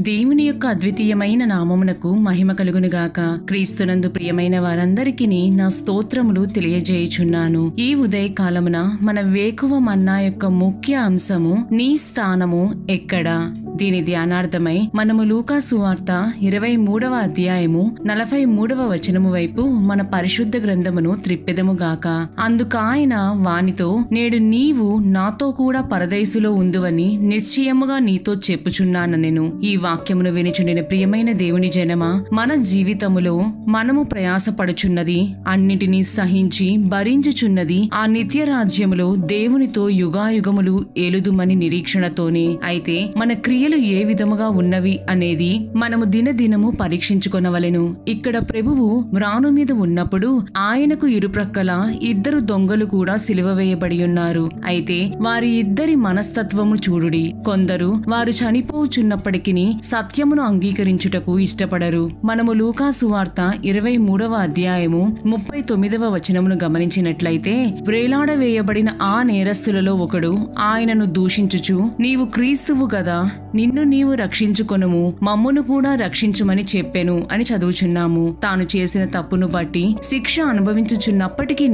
దేవుని యొక్క అద్వితీయమైన నామమునకు మహిమ కలుగునుగాక. క్రీస్తునందు ప్రియమైన వారందరికీ నా స్తోత్రములు తెలియజేయుచున్నాను. ఈ ఉదయకాలమున మన వేకువ మన్నా యొక్క ముఖ్య అంశము నీ స్థానము ఎక్కడా. దీని ధ్యానార్థమై మనము లూకా సువార్త 23వ అధ్యాయము 43వ వచనము వైపు మన పరిశుద్ధ గ్రంథమును త్రిప్పెదముగాక. అందుకు ఆయన వానితో, నేడు నీవు నాతో కూడా పరదైసులో ఉందువని నిశ్చయముగా నీతో చెప్పుచున్నానెను. ఈ వాక్యమును వినిచుండిన ప్రియమైన దేవుని జనమా, మన జీవితములో మనము ప్రయాసపడుచున్నది, అన్నిటినీ సహించి భరించుచున్నది ఆ నిత్య రాజ్యములో దేవునితో యుగాయుగములు ఏలుదుమని నిరీక్షణతోనే. అయితే మన క్రియలు ఏ విధముగా ఉన్నవి అనేది మనము దినదినము పరీక్షించుకొనవలెను. ఇక్కడ ప్రభువు మ్రాను మీద ఉన్నప్పుడు ఆయనకు ఇరుప్రక్కల ఇద్దరు దొంగలు కూడా సిలువ వేయబడి ఉన్నారు. అయితే వారి ఇద్దరి మనస్తత్వము చూడుడి. కొందరు వారు చనిపోచున్నప్పటికీ సత్యమును అంగీకరించుటకు ఇష్టపడరు. మనము లూకా సువార్త 23వ అధ్యాయము 39వ వచనమును గమనించినట్లయితే, వ్రేలాడవేయబడిన ఆ నేరస్తులలో ఒకడు ఆయనను దూషించుచు, నీవు క్రీస్తువు గదా, నిన్ను నీవు రక్షించుకొనుము, మమ్మును కూడా రక్షించుమని చెప్పెను అని చదువుచున్నాము. తాను చేసిన తప్పును బట్టి శిక్ష అనుభవించుచున్నప్పటికీ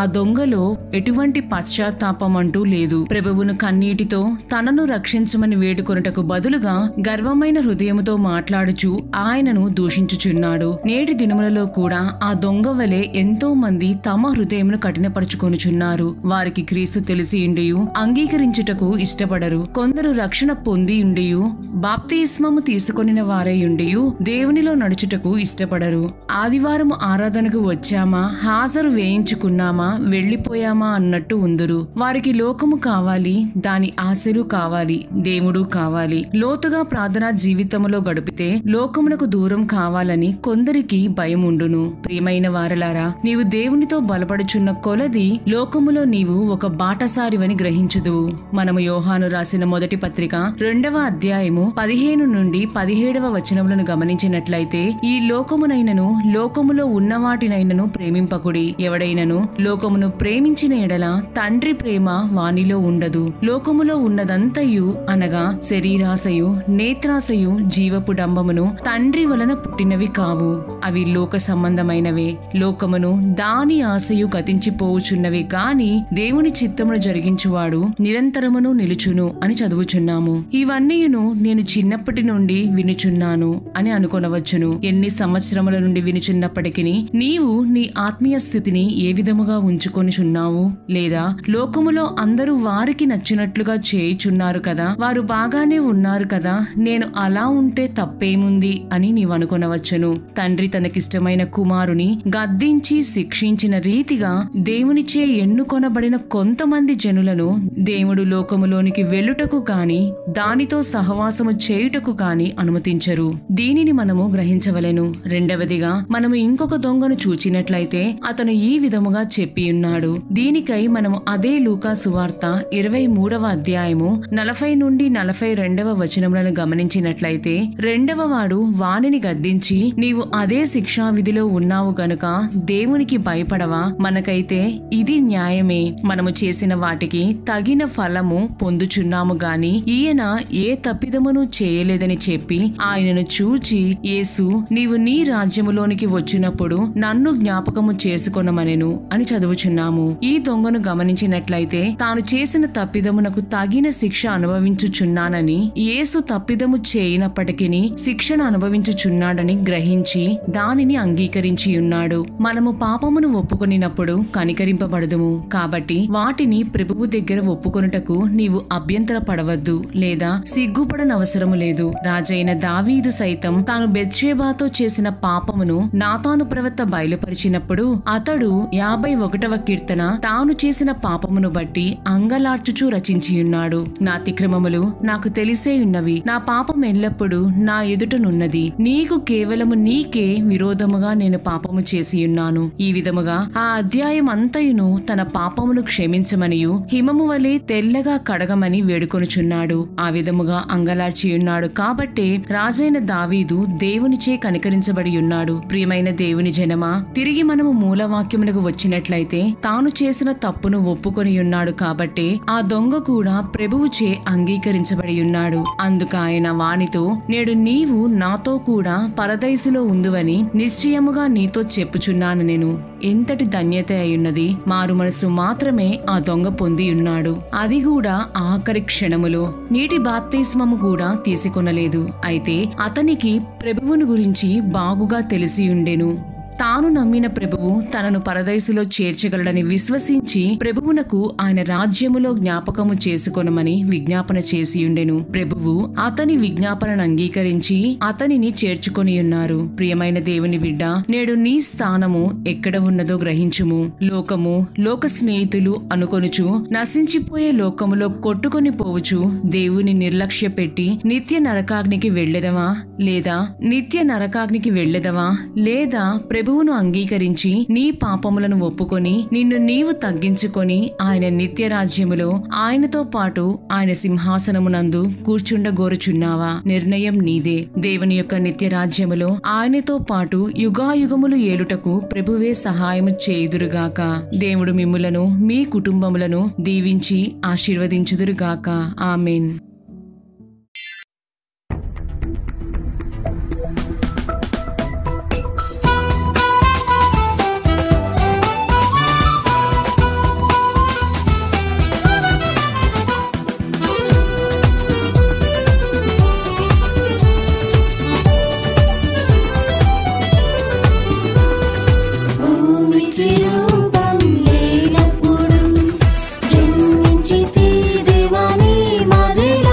ఆ దొంగలో ఎటువంటి పశ్చాత్తాపం అంటూ లేదు. ప్రభువును కన్నీటితో తనను రక్షించమని వేడుకొనుటకు బదులుగా గర్వమైన హృదయముతో మాట్లాడుచు ఆయనను దూషించుచున్నాడు. నేటి దినములలో కూడా ఆ దొంగ వలె ఎంతో మంది తమ హృదయమును కఠినపరుచుకొనుచున్నారు. వారికి క్రీస్తు తెలిసి ఉండియు అంగీకరించుటకు ఇష్టపడరు. కొందరు రక్షణ పొంది ఉండియు బాప్తిస్మము తీసుకొనిన వారై ఉండియు దేవునిలో నడుచుటకు ఇష్టపడరు. ఆదివారము ఆరాధనకు వచ్చామా, హాజరు వేయించుకున్నామా, వెళ్లిపోయామా అన్నట్టు ఉందురు. వారికి లోకము కావాలి, దాని ఆశలు కావాలి, దేవుడు కావాలి. లోతుగా ప్రార్థనా జీవితములో గడిపితే లోకమునకు దూరం కావాలని కొందరికి భయం ఉండును. ప్రియమైన వారలారా, నీవు దేవునితో బలపడుచున్న కొలది లోకములో నీవు ఒక బాటసారివని గ్రహించుదువు. మనము యోహాను రాసిన మొదటి పత్రిక 2వ అధ్యాయము 15 నుండి 17వ వచనములను గమనించినట్లయితే, ఈ లోకమునైనను లోకములో ఉన్నవాటినైనను ప్రేమింపకుడి. ఎవడైనను లోకమును ప్రేమించిన ఎడల తండ్రి ప్రేమ వానిలో ఉండదు. లోకములో ఉన్నదంతయు అనగా శరీరాశయు, నేత్రాశయు, జీవపు డంబమును తండ్రి వలన పుట్టినవి కావు. అవి లోక సంబంధమైనవే. లోకమును దాని ఆశయు గతించిపోవుచున్నవి గాని దేవుని చిత్తమును జరిగించువాడు నిరంతరమును నిలుచును అని చదువుచున్నాము. ఇవన్నీయును నేను చిన్నప్పటి నుండి వినుచున్నాను అని అనుకొనవచ్చును. ఎన్ని సంవత్సరముల నుండి వినుచున్నప్పటికీ నీవు నీ ఆత్మీయ స్థితిని ఏ విధముగా ఉంచుకొనిచున్నావు? లేదా లోకములో అందరూ వారికి నచ్చినట్లుగా చేయుచున్నారు కదా, వారు బాగానే ఉన్నారు కదా, నేను అలా ఉంటే తప్పేముంది అని నీవు అనుకొనవచ్చును. తండ్రి తనకిష్టమైన కుమారుని గద్దించి శిక్షించిన రీతిగా దేవునిచే ఎన్నుకొనబడిన కొంతమంది జనులను దేవుడు లోకములోనికి వెళ్ళుటకు కాని దానితో సహవాసము చేయుటకు కాని అనుమతించరు. దీనిని మనము గ్రహించవలెను. రెండవదిగా మనము ఇంకొక దొంగను చూచినట్లయితే అతను ఈ విధముగా చెప్పి ఉన్నాడు. దీనికై మనము అదే లూకా సువార్త 23వ అధ్యాయము 40 నుండి 42వ వచనములను గమనించినట్లయితే, రెండవ వాడు వానిని గద్దించి, నీవు అదే శిక్షా విధిలో ఉన్నావు గనుక దేవునికి భయపడవా? మనకైతే ఇది న్యాయమే. మనము చేసిన వాటికి తగిన ఫలము పొందుచున్నాము గాని ఈయన ఏ తప్పిదమును చేయలేదని చెప్పి ఆయనను చూచి, యేసు, నీవు నీ రాజ్యములోనికి వచ్చినప్పుడు నన్ను జ్ఞాపకము చేసుకొనమనెను అని చదువుచున్నాము. ఈ దొంగను గమనించినట్లయితే తాను చేసిన తప్పిదమునకు తగిన శిక్ష అనుభవించుచున్నానని, యేసు తప్పిదము చేయనప్పటికీ శిక్షను అనుభవించుచున్నాడని గ్రహించి దానిని అంగీకరించి ఉన్నాడు. మనము పాపమును ఒప్పుకొనినప్పుడు కనికరింపబడదుము. కాబట్టి వాటిని ప్రభువు దగ్గర ఒప్పుకొనుటకు నీవు అభ్యంతర పడవద్దు, లేదా సిగ్గుపడనవసరము లేదు. రాజైన దావీదు సైతం తాను బెత్షెబాతో చేసిన పాపమును నాతాను ప్రవక్త బయలుపరిచినప్పుడు అతడు 51వ కీర్తన తాను చేసిన పాపమును బట్టి అంగలార్చుచూ రచించియున్నాడు. నా అతిక్రమములు నాకు తెలిసే ఉన్నవి, నా పాపం ఎల్లప్పుడూ నా ఎదుటనున్నది. నీకు కేవలము నీకే విరోధముగా నేను పాపము చేసియున్నాను. ఈ విధముగా ఆ అధ్యాయం అంతయును తన పాపమును క్షమించమనియు హిమము వలె తెల్లగా కడగమని వేడుకొనుచున్నాడు. ఆ విధముగా అంగలార్చియున్నాడు. కాబట్టే రాజైన దావీదు దేవునిచే కనికరించబడి ఉన్నాడు. ప్రియమైన దేవుని జనమా, తిరిగి మనము మూలవాక్యమునకు వచ్చినట్లయితే తాను చేసిన తప్పును ఒప్పుకొని ఉన్నాడు. కాబట్టే ఆ దొంగ కూడా ప్రభువుచే అంగీకరించబడి ఉన్నాడు. అందుకు ఆయన వానితో, నేడు నీవు నాతో కూడా పరదైసులో ఉందువని నిశ్చయముగా నీతో చెప్పుచున్నాను నేను. ఎంతటి ధన్యత అయ్యున్నది! మారు మనసు మాత్రమే ఆ దొంగ పొంది ఉన్నాడు, అది కూడా ఆఖరి క్షణములో. నీటి బాప్తిస్మము కూడా తీసుకొనలేదు. అయితే అతనికి ప్రభువును గురించి బాగుగా తెలిసి ఉండెను. తాను నమ్మిన ప్రభువు తనను పరదైసులో చేర్చగలడని విశ్వసించి ప్రభువునకు ఆయన రాజ్యములో జ్ఞాపకము చేసుకొనమని విజ్ఞాపన చేసియుండెను. ప్రభువు అతని విజ్ఞాపనను అంగీకరించి అతనిని చేర్చుకొని ఉన్నారు. ప్రియమైన దేవుని బిడ్డ, నేడు నీ స్థానము ఎక్కడ ఉన్నదో గ్రహించుము. లోకము, లోక స్నేహితులు అనుకొనుచు నశించిపోయే లోకములో కొట్టుకొని పోవుచు దేవుని నిర్లక్ష్య పెట్టి నిత్య నరకాగ్నికి వెళ్ళెదవా లేదా ప్రభువును అంగీకరించి నీ పాపములను ఒప్పుకొని నిన్ను నీవు తగ్గించుకొని ఆయన నిత్య రాజ్యములో ఆయనతో పాటు ఆయన సింహాసనమునందు కూర్చుండగోరుచున్నావా? నిర్ణయం నీదే. దేవుని యొక్క నిత్య రాజ్యములో ఆయనతో పాటు యుగాయుగములు ఏలుటకు ప్రభువే సహాయము చేయుదురుగాక. దేవుడు మిమ్ములను మీ కుటుంబములను దీవించి ఆశీర్వదించుదురుగాక. ఆమేన్. జన్మించితి దేవాని మాదేలా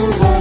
యేసురా